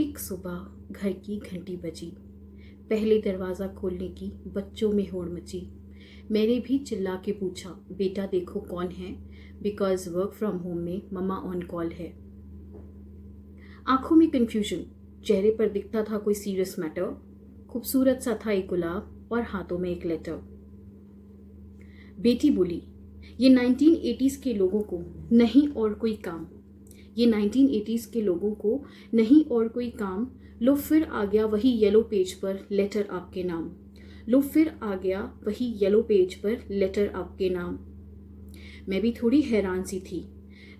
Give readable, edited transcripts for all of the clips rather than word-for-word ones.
एक सुबह घर की घंटी बजी। पहले दरवाज़ा खोलने की बच्चों में होड़ मची। मैंने भी चिल्ला के पूछा, बेटा देखो कौन है, बिकॉज वर्क फ्रॉम होम में मम्मा ऑन कॉल है। आंखों में कन्फ्यूजन, चेहरे पर दिखता था कोई सीरियस मैटर। खूबसूरत सा था एक गुलाब और हाथों में एक लेटर। बेटी बोली, ये 1980s के लोगों को नहीं और कोई काम, ये 1980s के लोगों को नहीं और कोई काम। लो फिर आ गया वही येलो पेज पर लेटर आपके नाम। लो फिर आ गया वही येलो पेज पर लेटर आपके नाम। मैं भी थोड़ी हैरान सी थी।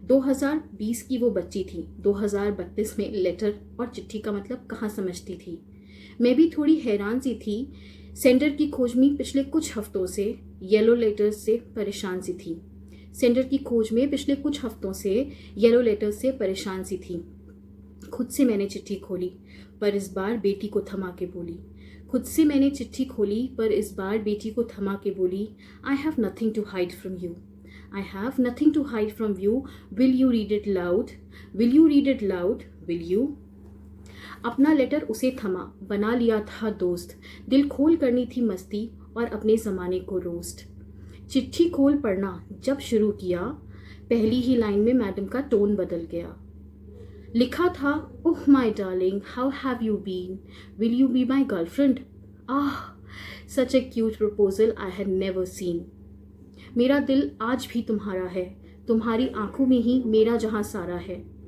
2020 की वो बच्ची थी, 2032 में लेटर और चिट्ठी का मतलब कहाँ समझती थी। मैं भी थोड़ी हैरान सी थी। सेंडर की खोज में पिछले कुछ हफ्तों से येलो लेटर्स से परेशान सी थी। सेंडर की खोज में पिछले कुछ हफ्तों से येलो लेटर्स से परेशान सी थी। खुद से मैंने चिट्ठी खोली, पर इस बार बेटी को थमा के बोली। खुद से मैंने चिट्ठी खोली, पर इस बार बेटी को थमा के बोली, I have nothing to hide from you. I have nothing to hide from you. Will you read it loud? Will you read it loud? Will you? अपना लेटर उसे थमा, बना लिया था दोस्त। दिल खोल करनी थी मस्ती और अपने ज़माने को रोस्ट। चिट्ठी खोल पढ़ना जब शुरू किया, पहली ही लाइन में मैडम का टोन बदल गया। लिखा था, oh my darling, how have you been? Will you be my girlfriend? Ah, such a cute proposal I had never seen. मेरा दिल आज भी तुम्हारा है, तुम्हारी आंखों में ही मेरा जहां सारा है।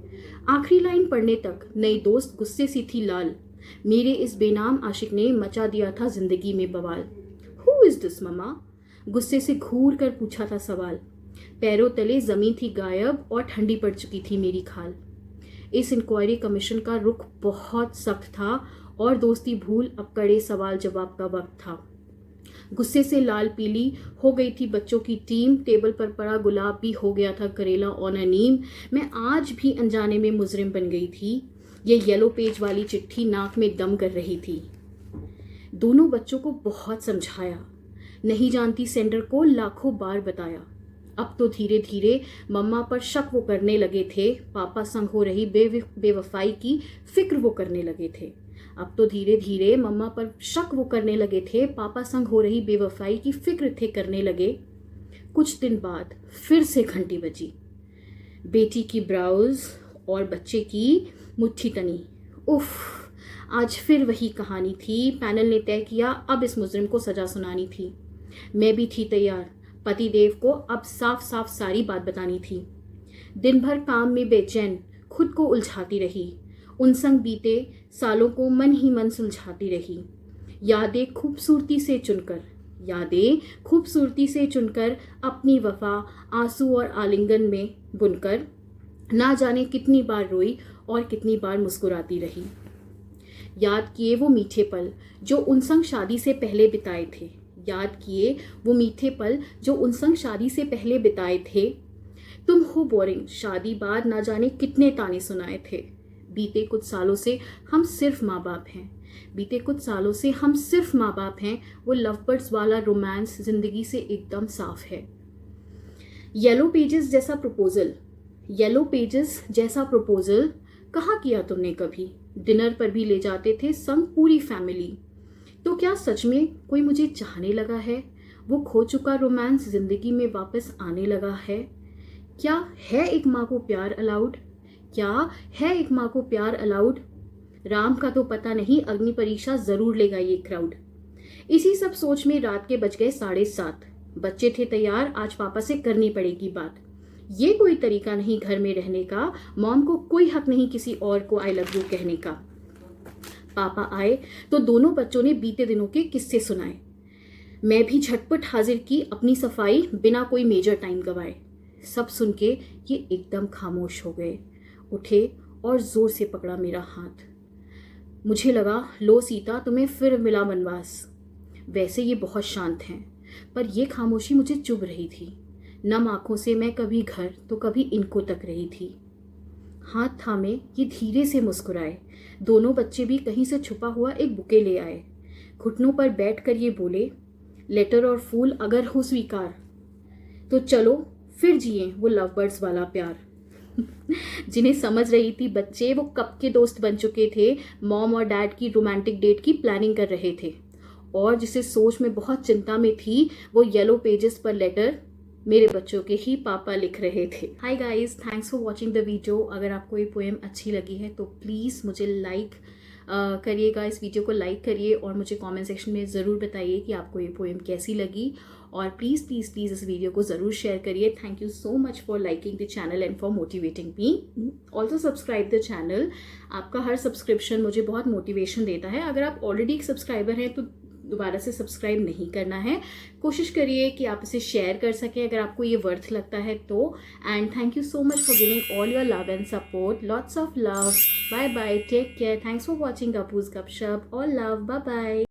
आखिरी लाइन पढ़ने तक नई दोस्त गुस्से सी थी लाल। मेरे इस बेनाम आशिक ने मचा दिया था जिंदगी में बवाल। Who is this mama? गुस्से से घूर कर पूछा था सवाल। पैरों तले जमीन थी गायब और ठंडी पड़ चुकी थी मेरी खाल। इस इंक्वायरी कमीशन का रुख बहुत सख्त था और दोस्ती भूल अब कड़े सवाल जवाब का वक्त था। गुस्से से लाल पीली हो गई थी बच्चों की टीम। टेबल पर पड़ा गुलाब भी हो गया था करेला ऑन अ नीम। मैं आज भी अनजाने में मुजरिम बन गई थी। ये येलो पेज वाली चिट्ठी नाक में दम कर रही थी। दोनों बच्चों को बहुत समझाया, नहीं जानती सेंडर को लाखों बार बताया। अब तो धीरे धीरे मम्मा पर शक वो करने लगे थे। पापा संग हो रही बेवफाई की फिक्र वो करने लगे थे। अब तो धीरे धीरे मम्मा पर शक वो करने लगे थे। पापा संग हो रही बेवफाई की फिक्र थे करने लगे। कुछ दिन बाद फिर से घंटी बजी। बेटी की ब्राउज और बच्चे की मुट्ठी तनी। उफ, आज फिर वही कहानी थी। पैनल ने तय किया अब इस मुजरिम को सजा सुनानी थी। मैं भी थी तैयार। पतिदेव को अब साफ साफ सारी बात बतानी थी। दिन भर काम में बेचैन खुद को उलझाती रही। उन संग बीते सालों को मन ही मन सुलझाती रही। यादें खूबसूरती से चुनकर अपनी वफा आंसू और आलिंगन में बुनकर ना जाने कितनी बार रोई और कितनी बार मुस्कुराती रही। याद किए वो मीठे पल जो उन संग शादी से पहले बिताए थे। तुम हो बोरिंग, शादी बाद ना जाने कितने ताने सुनाए थे। बीते कुछ सालों से हम सिर्फ माँ बाप हैं। वो लव बर्ड्स वाला रोमांस जिंदगी से एकदम साफ है। येलो पेजेस जैसा प्रपोजल कहाँ किया तुमने कभी? डिनर पर भी ले जाते थे संग पूरी फैमिली। तो क्या सच में कोई मुझे चाहने लगा है? वो खो चुका रोमांस जिंदगी में वापस आने लगा है? क्या है एक माँ को प्यार अलाउड? राम का तो पता नहीं, अग्नि परीक्षा जरूर लेगा ये क्राउड। इसी सब सोच में रात के बज गए 7:30। बच्चे थे तैयार, आज पापा से करनी पड़ेगी बात। ये कोई तरीका नहीं घर में रहने का। मॉम को कोई हक नहीं किसी और को आई लव यू कहने का। पापा आए तो दोनों बच्चों ने बीते दिनों के किस्से सुनाए। मैं भी झटपट हाजिर की अपनी सफाई बिना कोई मेजर टाइम गवाए। सब सुन के ये एकदम खामोश हो गए। उठे और जोर से पकड़ा मेरा हाथ। मुझे लगा, लो सीता, तुम्हें फिर मिला वनवास। वैसे ये बहुत शांत हैं, पर ये खामोशी मुझे चुभ रही थी। नम आंखों से मैं कभी घर तो कभी इनको तक रही थी। हाथ थामे ये धीरे से मुस्कुराए। दोनों बच्चे भी कहीं से छुपा हुआ एक बुके ले आए। घुटनों पर बैठकर ये बोले, लेटर और फूल अगर हो स्वीकार तो चलो फिर जिए वो लव बर्ड्स वाला प्यार। जिन्हें समझ रही थी बच्चे, वो कब के दोस्त बन चुके थे, मॉम और डैड की रोमांटिक डेट की प्लानिंग कर रहे थे। और जिसे सोच में बहुत चिंता में थी, वो येलो पेजेस पर लेटर मेरे बच्चों के ही पापा लिख रहे थे। Hi guys, thanks for watching the video. अगर आपको ये पोएम अच्छी लगी है तो प्लीज़ मुझे लाइक करिएगा, इस वीडियो को लाइक करिए और मुझे कमेंट सेक्शन में ज़रूर बताइए कि आपको ये पोएम कैसी लगी। और प्लीज़ प्लीज़ प्लीज़ इस वीडियो को ज़रूर शेयर करिए। Thank you so much for liking the channel and for motivating me. Also subscribe the channel. आपका हर सब्सक्रिप्शन मुझे बहुत मोटिवेशन देता है। अगर आप ऑलरेडी एक सब्सक्राइबर हैं तो दोबारा से सब्सक्राइब नहीं करना है। कोशिश करिए कि आप इसे शेयर कर सकें अगर आपको ये वर्थ लगता है तो। And thank you so much for giving all your love and support. Lots of love. Bye bye, take care. Thanks for watching Apu's Gapshap. All love, bye bye.